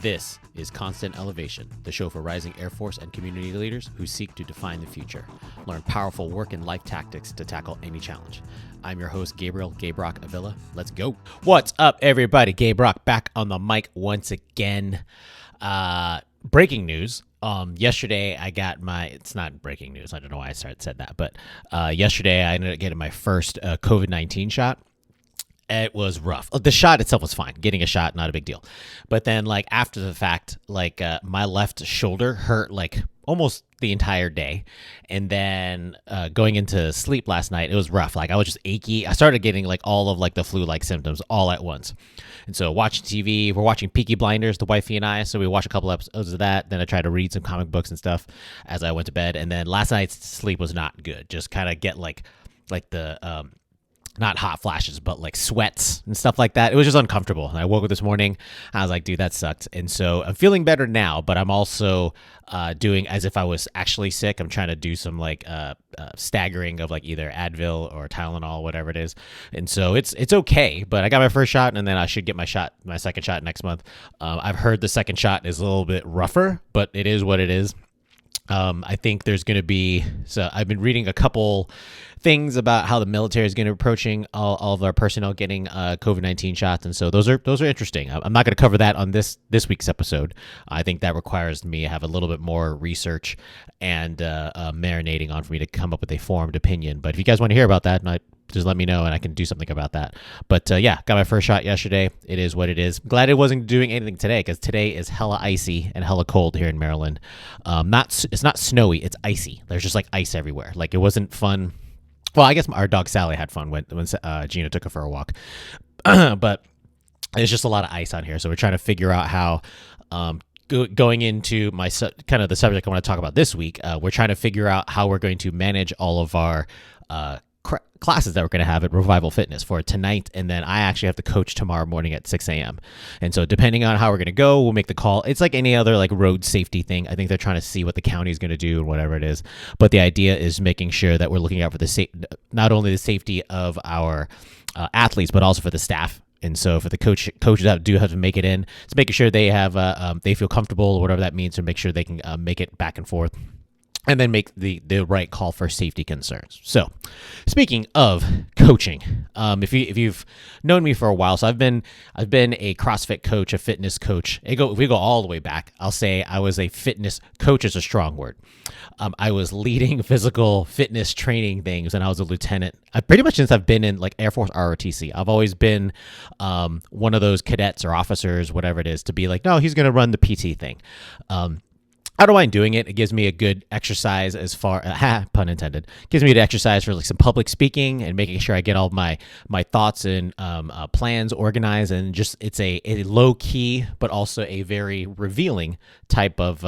This is Constant Elevation, the show for rising Air Force and community leaders who seek to define the future. Learn powerful work and life tactics to tackle any challenge. I'm your host, Gabriel Gabrock Avila. Let's go. What's up, everybody? Gabrock back on the mic once again. Breaking news. Yesterday I got it's not breaking news. I don't know why I said that, but yesterday I ended up getting my first COVID-19 shot. It was rough. The shot itself was fine. Getting a shot, not a big deal. But then after the fact, my left shoulder hurt almost the entire day. And then going into sleep last night, it was rough. I was just achy. I started getting all of the flu-like symptoms all at once. And so watching TV, we're watching Peaky Blinders, the wifey and I. So we watched a couple episodes of that. Then I tried to read some comic books and stuff as I went to bed. And then last night's sleep was not good. Just kind of get the not hot flashes, but sweats and stuff like that. It was just uncomfortable. And I woke up this morning. I was like, dude, that sucked. And so I'm feeling better now, but I'm also doing as if I was actually sick. I'm trying to do some staggering of either Advil or Tylenol, whatever it is. And so it's okay, but I got my first shot and then I should get my second shot next month. I've heard the second shot is a little bit rougher, but it is what it is. I think there's going to be, so I've been reading a couple things about how the military is going to be approaching all of our personnel getting COVID-19 shots. And so those are interesting. I'm not going to cover that on this week's episode. I think that requires me to have a little bit more research and marinating on for me to come up with a formed opinion. But if you guys want to hear about that, just let me know and I can do something about that. But got my first shot yesterday. It is what it is. Glad it wasn't doing anything today because today is hella icy and hella cold here in Maryland. It's not snowy. It's icy. There's just ice everywhere. It wasn't fun. Well, I guess our dog Sally had fun when Gina took her for a walk. But there's just a lot of ice on here. So we're trying to figure out how going into my kind of the subject I want to talk about this week, we're trying to figure out how we're going to manage all of our classes that we're going to have at Revival Fitness for tonight. And then I actually have to coach tomorrow morning at 6 a.m. And so depending on how we're going to go, we'll make the call. It's like any other road safety thing. I think they're trying to see what the county is going to do and whatever it is. But the idea is making sure that we're looking out for not only the safety of our athletes, but also for the staff. And so for the coaches that do have to make it in, it's making sure they have they feel comfortable or whatever that means to make sure they can make it back and forth. And then make the right call for safety concerns. So, speaking of coaching, if you've known me for a while, so I've been a CrossFit coach, a fitness coach. If we go all the way back, I'll say I was a fitness coach is a strong word. I was leading physical fitness training things, and I was a lieutenant. Pretty much since I've been in Air Force ROTC, I've always been one of those cadets or officers, whatever it is, to be no, he's going to run the PT thing. I don't mind doing it. It gives me a good exercise as far, pun intended, gives me an exercise for some public speaking and making sure I get all my thoughts and plans organized. And just, it's a low key, but also a very revealing type of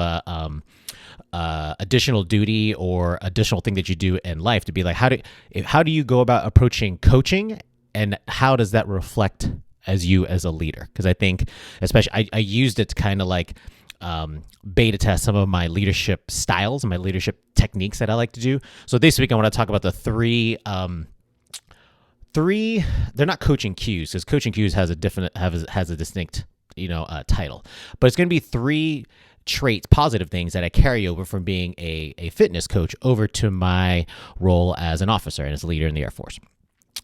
additional duty or additional thing that you do in life to be how do you go about approaching coaching and how does that reflect as you as a leader? Because I think, especially, I used it to kind of beta test some of my leadership styles and my leadership techniques that I like to do. So this week I want to talk about the three, they're not coaching cues because coaching cues has a distinct, title, but it's going to be three traits, positive things that I carry over from being a fitness coach over to my role as an officer and as a leader in the Air Force.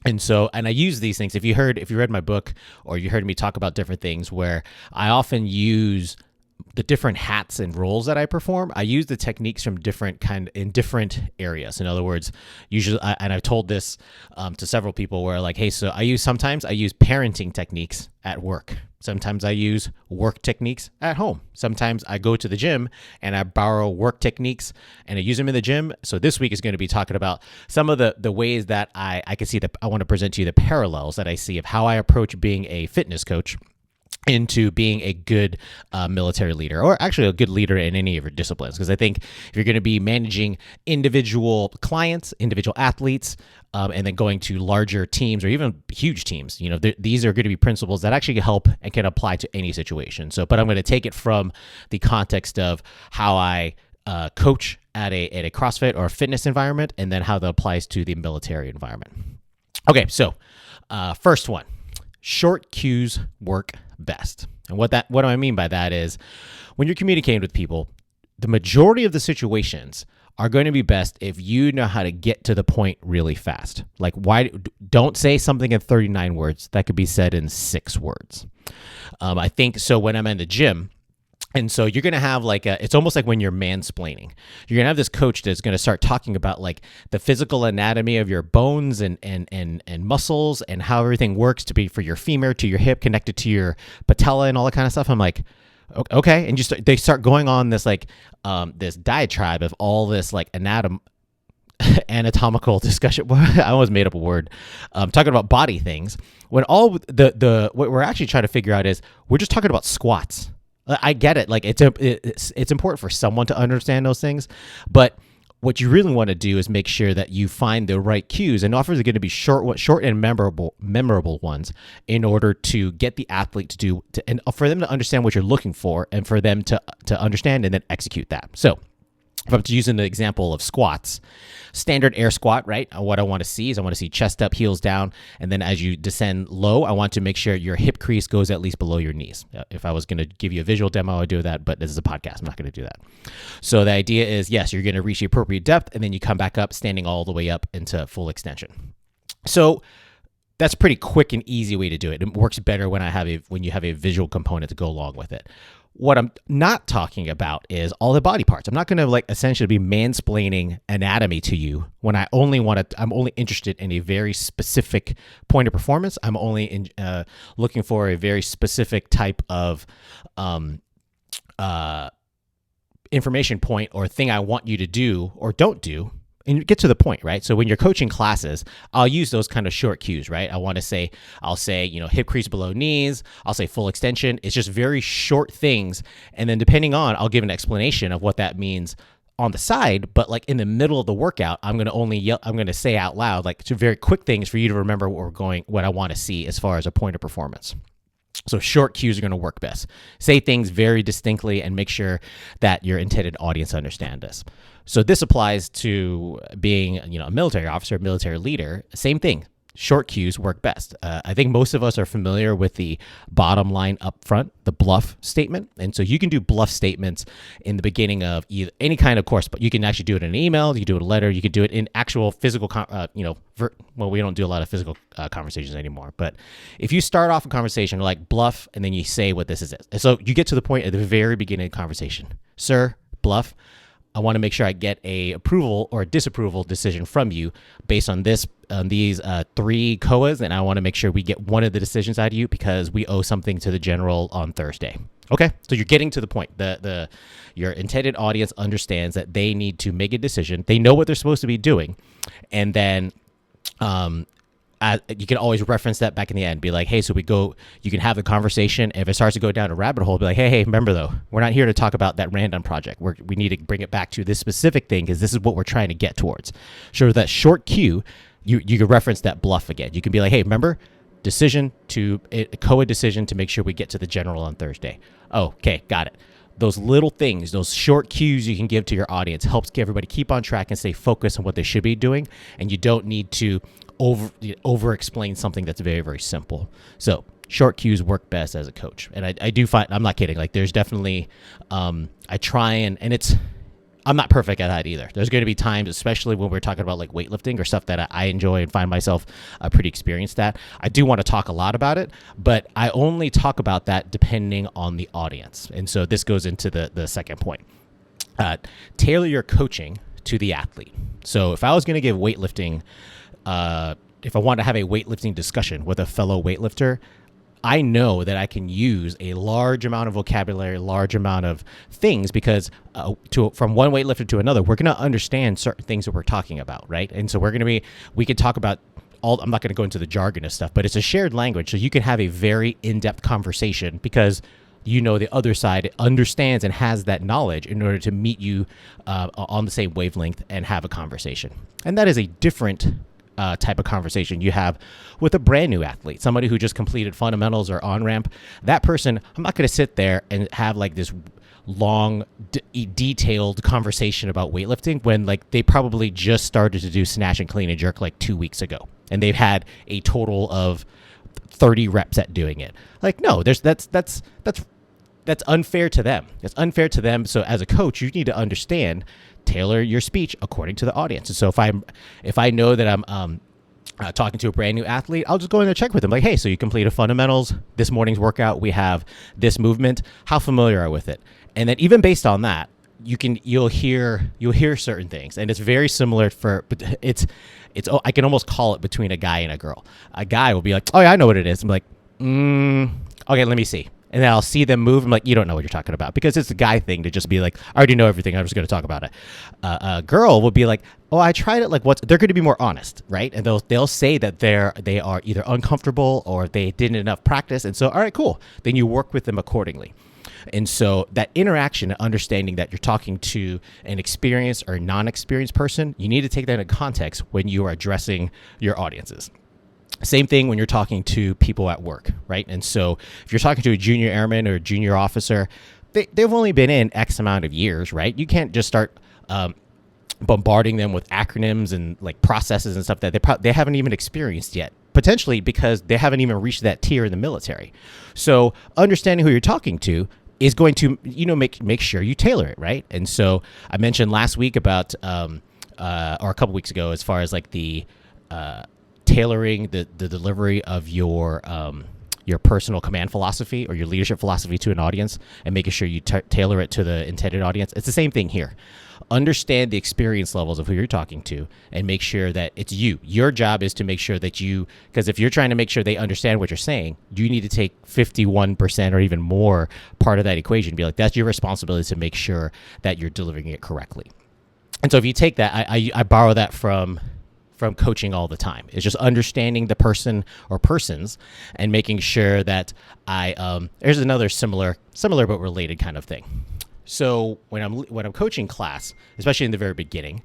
And so, and I use these things, if you read my book or you heard me talk about different things where I often use the different hats and roles that I perform, I use the techniques from in different areas. In other words, usually, and I've told this to several people where hey, so sometimes I use parenting techniques at work. Sometimes I use work techniques at home. Sometimes I go to the gym and I borrow work techniques and I use them in the gym. So this week is going to be talking about some of the ways that I can see that I want to present to you the parallels that I see of how I approach being a fitness coach into being a good military leader, or actually a good leader in any of your disciplines. Because I think if you're going to be managing individual clients, individual athletes, and then going to larger teams or even huge teams, these are going to be principles that actually help and can apply to any situation. So, but I'm going to take it from the context of how I coach at a CrossFit or a fitness environment, and then how that applies to the military environment. Okay, so first one. Short cues work best. And what do I mean by that is when you're communicating with people, the majority of the situations are going to be best if you know how to get to the point really fast. Like, why don't say something in 39 words that could be said in 6 words. I think so when I'm in the gym. And so you're going to have it's almost like when you're mansplaining. You're going to have this coach that's going to start talking about like the physical anatomy of your bones and muscles and how everything works to be for your femur to your hip connected to your patella and all that kind of stuff. I'm like, okay. And they start going on this this diatribe of all this like anatomical discussion. I almost made up a word. Talking about body things when all what we're actually trying to figure out is we're just talking about squats. I get it. Like it's important for someone to understand those things, but what you really want to do is make sure that you find the right cues, and offers are going to be short and memorable ones in order to get the athlete and for them to understand what you're looking for and for them to understand and then execute that. So if I'm using the example of squats, standard air squat, right? What I want to see is I want to see chest up, heels down. And then as you descend low, I want to make sure your hip crease goes at least below your knees. If I was going to give you a visual demo, I would do that, but this is a podcast. I'm not going to do that. So the idea is, yes, you're going to reach the appropriate depth and then you come back up, standing all the way up into full extension. So that's a pretty quick and easy way to do it. It works better when you have a visual component to go along with it. What I'm not talking about is all the body parts. I'm not going to essentially be mansplaining anatomy to you when I'm only interested in a very specific point of performance. I'm only looking for a very specific type of information point or thing I want you to do or don't do. And get to the point, right? So when you're coaching classes, I'll use those kind of short cues, right? I'll say, hip crease below knees. I'll say full extension. It's just very short things. And then I'll give an explanation of what that means on the side. But like in the middle of the workout, I'm going to say out loud, like two very quick things for you to remember what I want to see as far as a point of performance. So short cues are going to work best. Say things very distinctly and make sure that your intended audience understand this. So this applies to being, a military officer, military leader. Same thing. Short cues work best. I think most of us are familiar with the bottom line up front, the BLUF statement. And so you can do BLUF statements in the beginning of any kind of course, but you can actually do it in an email, you can do it in a letter, you can do it in actual physical, we don't do a lot of physical conversations anymore. But if you start off a conversation like BLUF and then you say what this is. And so you get to the point at the very beginning of the conversation. Sir, BLUF, I want to make sure I get a approval or a disapproval decision from you based on these 3 COAs, and I want to make sure we get one of the decisions out of you because we owe something to the general on Thursday. Okay, so you're getting to the point. Your intended audience understands that they need to make a decision. They know what they're supposed to be doing, and then you can always reference that back in the end. Be like, hey, you can have the conversation. If it starts to go down a rabbit hole, be like, hey, remember though, we're not here to talk about that random project. We need to bring it back to this specific thing because this is what we're trying to get towards. So that short cue, you can reference that BLUF again. You can be like, hey, remember, a COA decision to make sure we get to the general on Thursday. Oh, okay, got it. Those little things, those short cues you can give to your audience helps everybody keep on track and stay focused on what they should be doing. And you don't need to over explain something that's very, very simple. So short cues work best as a coach. And I do find, I'm not kidding. Like there's definitely, I try and I'm not perfect at that either. There's going to be times, especially when we're talking about like weightlifting or stuff that I enjoy and find myself pretty experienced at. I do want to talk a lot about it, but I only talk about that depending on the audience. And so this goes into the second point. Tailor your coaching to the athlete. So if I was going to give weightlifting, if I want to have a weightlifting discussion with a fellow weightlifter, I know that I can use a large amount of vocabulary, large amount of things because from one weightlifter to another, we're going to understand certain things that we're talking about, right? And so we can talk about I'm not going to go into the jargon of stuff, but it's a shared language. So you can have a very in-depth conversation because the other side understands and has that knowledge in order to meet you on the same wavelength and have a conversation. And that is a different type of conversation you have with a brand new athlete, somebody who just completed fundamentals or on-ramp. That person, I'm not going to sit there and have like this long, detailed conversation about weightlifting when like they probably just started to do snatch and clean and jerk like 2 weeks ago. And they've had a total of 30 reps at doing it. Like, no, that's unfair to them. It's unfair to them. So as a coach, you need to understand, tailor your speech according to the audience. And so if I know that I'm talking to a brand new athlete, I'll just go in and check with them. Like, hey, so you completed fundamentals. This morning's workout, we have this movement. How familiar are you with it? And then even based on that, you'll hear certain things, and it's very similar I can almost call it between a guy and a girl. A guy will be like, oh yeah, I know what it is. I'm like, okay, let me see. And then I'll see them move. I'm like, you don't know what you're talking about, because it's a guy thing to just be like, I already know everything. I'm just going to talk about it. A girl will be like, oh, I tried it. Like, they're going to be more honest, right? And they'll say that they are either uncomfortable or they didn't enough practice. And so, all right, cool. Then you work with them accordingly. And so that interaction, understanding that you're talking to an experienced or non-experienced person, you need to take that into context when you are addressing your audiences. Same thing when you're talking to people at work, right? And so if you're talking to a junior airman or a junior officer, they've only been in X amount of years, right? You can't just start bombarding them with acronyms and like processes and stuff that they haven't even experienced yet, potentially because they haven't even reached that tier in the military. So understanding who you're talking to is going to, make sure you tailor it, right? And so I mentioned last week about, or a couple weeks ago, as far as like the tailoring the delivery of your personal command philosophy or your leadership philosophy to an audience, and making sure you tailor it to the intended audience. It's the same thing here. Understand the experience levels of who you're talking to and make sure that it's you. Your job is to make sure that because if you're trying to make sure they understand what you're saying, you need to take 51% or even more part of that equation. Be like, that's your responsibility to make sure that you're delivering it correctly. And so if you take that, I borrow that from coaching all the time. It's just understanding the person or persons and making sure that there's another similar but related kind of thing. So when I'm coaching class, especially in the very beginning,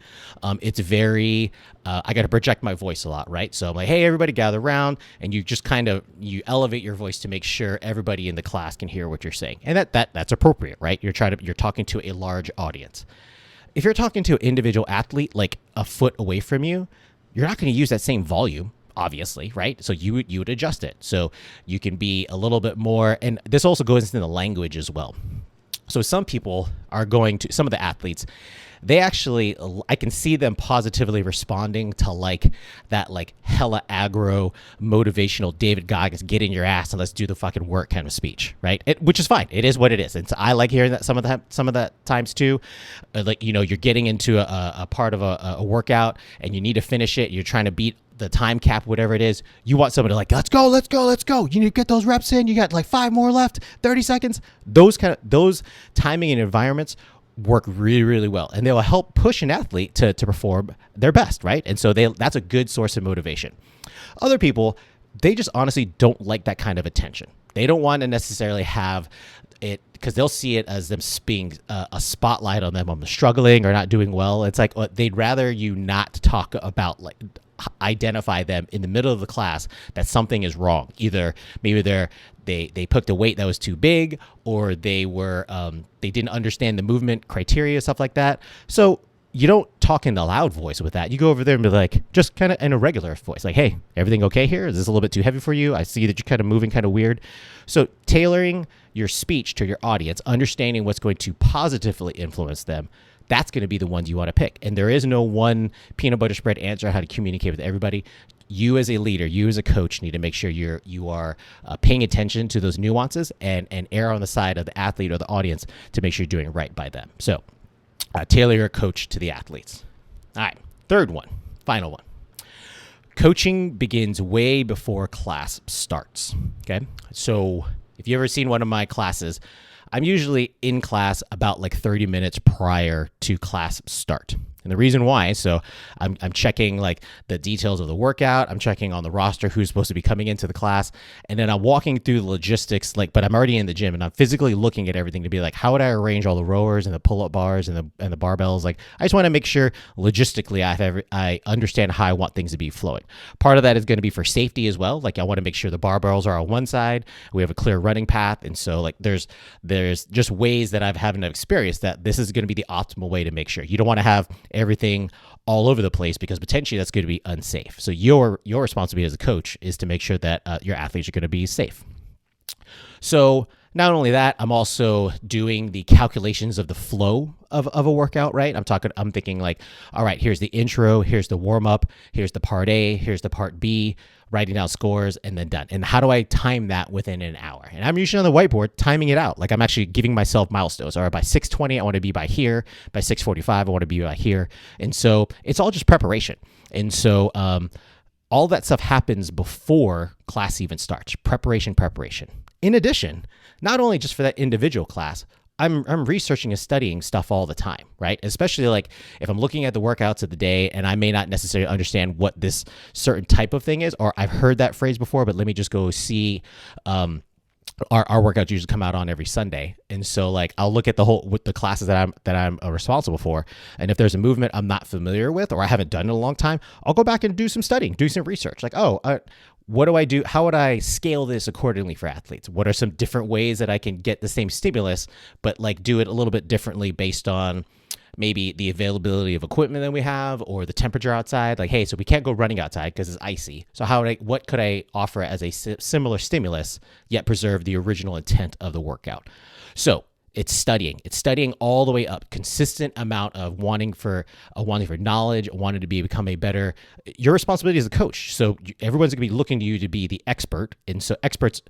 it's very I got to project my voice a lot, right? So I'm like, hey, everybody gather around, and you just you elevate your voice to make sure everybody in the class can hear what you're saying, and that's appropriate, right? You're talking to a large audience. If you're talking to an individual athlete like a foot away from you, you're not going to use that same volume, obviously, right? So you would adjust it. So you can be a little bit more, and this also goes into the language as well. So some people are some of the athletes, they actually, I can see them positively responding to like that, like hella aggro, motivational David Goggins, get in your ass and let's do the fucking work kind of speech, right? Which is fine. It is what it is. And so I like hearing that some of the times too. Like, you're getting into a part of a workout and you need to finish it. You're trying to beat the time cap, whatever it is. You want somebody to like, let's go. You need to get those reps in. You got like 5 more left, 30 seconds. Those timing and environments work really, really well. And they will help push an athlete to perform their best, right? And so that's a good source of motivation. Other people, they just honestly don't like that kind of attention. They don't want to necessarily have it because they'll see it as them being a spotlight on them on the struggling or not doing well. It's like they'd rather you not talk about, like, identify them in the middle of the class that something is wrong. Either maybe they picked a weight that was too big, or they didn't understand the movement criteria, stuff like that. So you don't talk in a loud voice with that. You go over there and be like, just kind of in a regular voice, like, hey, everything okay here? Is this a little bit too heavy for you? I see that you're kind of moving kind of weird. So tailoring your speech to your audience, understanding what's going to positively influence them, that's going to be the ones you want to pick. And there is no one peanut butter spread answer on how to communicate with everybody. You as a leader, you as a coach need to make sure you are paying attention to those nuances and err on the side of the athlete or the audience to make sure you're doing it right by them. So tailor your coach to the athletes. All right, third one, final one. Coaching begins way before class starts, okay? So if you've ever seen one of my classes, I'm usually in class about like 30 minutes prior to class start. And the reason why, so I'm checking like the details of the workout. I'm checking on the roster who's supposed to be coming into the class. And then I'm walking through the logistics, but I'm already in the gym and I'm physically looking at everything to be like, how would I arrange all the rowers and the pull-up bars and the barbells? Like, I just want to make sure logistically I understand how I want things to be flowing. Part of that is going to be for safety as well. Like, I want to make sure the barbells are on one side. We have a clear running path. And so like there's just ways that I've had an experience that this is going to be the optimal way to make sure. You don't want to have everything all over the place, because potentially that's going to be unsafe. So your responsibility as a coach is to make sure that your athletes are going to be safe. So not only that, I'm also doing the calculations of the flow of a workout, right? I'm thinking like, all right, here's the intro, here's the warm up, here's the part A, here's the part B, writing down scores, and then done. And how do I time that within an hour? And I'm usually on the whiteboard timing it out. Like I'm actually giving myself milestones. All right, by 6:20, I want to be by here. By 6:45, I want to be by here. And so it's all just preparation. And so all that stuff happens before class even starts. Preparation. In addition, not only just for that individual class, I'm researching and studying stuff all the time, right? Especially like if I'm looking at the workouts of the day and I may not necessarily understand what this certain type of thing is, or I've heard that phrase before, but let me just go see. Our workouts usually come out on every Sunday, and so like I'll look at the classes that I'm responsible for, and if there's a movement I'm not familiar with or I haven't done in a long time, I'll go back and do some studying, do some research. Like, what do I do? How would I scale this accordingly for athletes? What are some different ways that I can get the same stimulus, but like do it a little bit differently based on maybe the availability of equipment that we have or the temperature outside? Like, hey, so we can't go running outside because it's icy. So what could I offer as a similar stimulus, yet preserve the original intent of the workout? So it's studying all the way up, consistent amount of wanting for knowledge, wanting to become a better, your responsibility as a coach. So everyone's going to be looking to you to be the expert. And so experts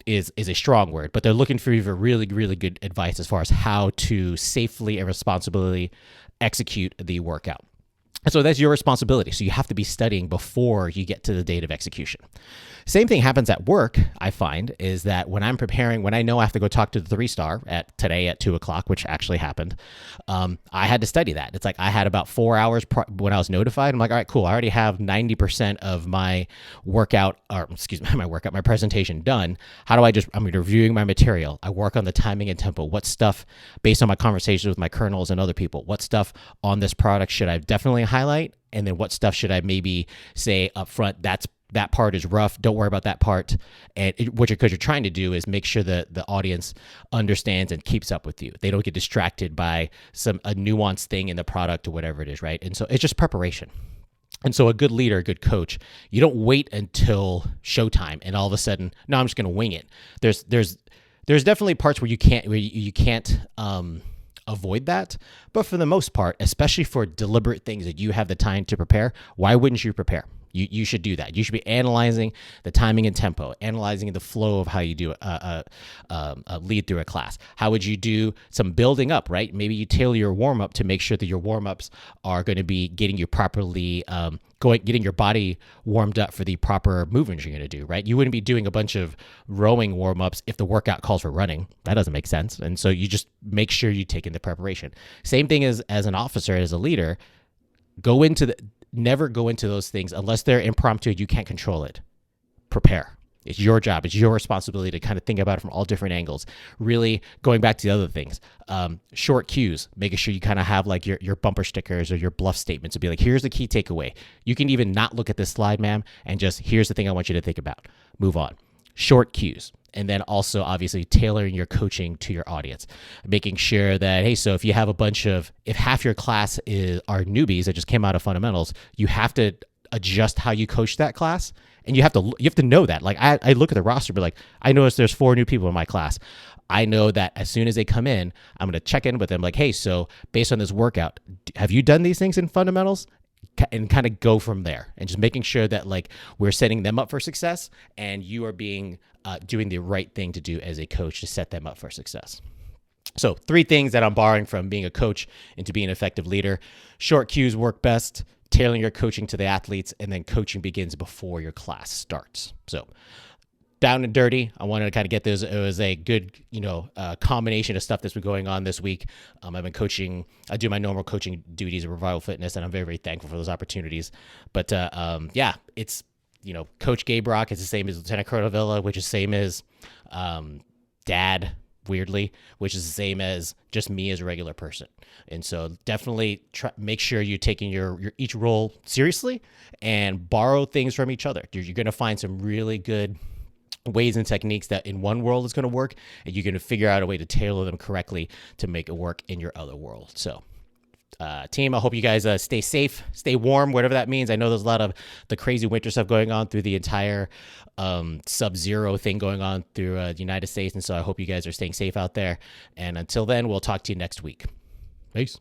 is a strong word, but they're looking for you for really, really good advice as far as how to safely and responsibly execute the workout. And so that's your responsibility. So you have to be studying before you get to the date of execution. Same thing happens at work, I find, is that when I'm preparing, when I know I have to go talk to the 3-star today at 2:00, which actually happened, I had to study that. It's like I had about 4 hours when I was notified. I'm like, all right, cool. I already have 90% of my my presentation done. I'm reviewing my material. I work on the timing and tempo. What stuff, based on my conversations with my colonels and other people, what stuff on this product should I definitely highlight? And then what stuff should I maybe say up front, that part is rough, don't worry about that part. And what you're trying to do is make sure that the audience understands and keeps up with you. They don't get distracted by a nuanced thing in the product or whatever it is, right? And so it's just preparation. And so a good leader, a good coach, you don't wait until showtime and all of a sudden, no, I'm just going to wing it. There's definitely parts where you can't avoid that. But for the most part, especially for deliberate things that you have the time to prepare, why wouldn't you prepare? You should do that. You should be analyzing the timing and tempo, analyzing the flow of how you do a lead through a class. How would you do some building up, right? Maybe you tailor your warm up to make sure that your warm ups are going to be getting you properly getting your body warmed up for the proper movements you're going to do, right? You wouldn't be doing a bunch of rowing warm ups if the workout calls for running. That doesn't make sense. And so you just make sure you take in the preparation. Same thing as an officer, as a leader. Never go into those things unless they're impromptu. You can't control it. Prepare. It's your job. It's your responsibility to kind of think about it from all different angles. Really going back to the other things, short cues, making sure you kind of have like your bumper stickers or your bluff statements to be like, here's the key takeaway. You can even not look at this slide, ma'am, and just here's the thing I want you to think about. Move on. Short cues. And then also obviously tailoring your coaching to your audience, making sure that, hey, so if you have if half your class are newbies that just came out of fundamentals, you have to adjust how you coach that class. And you have to know that. Like I look at the roster, but like, I notice there's 4 new people in my class. I know that as soon as they come in, I'm going to check in with them like, hey, so based on this workout, have you done these things in fundamentals? And kind of go from there, and just making sure that like we're setting them up for success, and you are doing the right thing to do as a coach to set them up for success. So 3 things that I'm borrowing from being a coach into being an effective leader. Short cues work best, tailoring your coaching to the athletes, and then coaching begins before your class starts. So down and dirty, I wanted to kind of get this. It was a good, combination of stuff that's been going on this week. I've been coaching. I do my normal coaching duties at Revival Fitness, and I'm very, very thankful for those opportunities. But it's, Coach Gabrok is the same as Lieutenant Colonel Villa, which is the same as Dad, weirdly, which is the same as just me as a regular person. And so definitely make sure you're taking your each role seriously and borrow things from each other. You're going to find some really good ways and techniques that in one world is going to work, and you're going to figure out a way to tailor them correctly to make it work in your other world. So team. I hope you guys stay safe, stay warm, whatever that means. I know there's a lot of the crazy winter stuff going on through the entire sub-zero thing going on through the United States. And so I hope you guys are staying safe out there. And until then, we'll talk to you next week. Peace.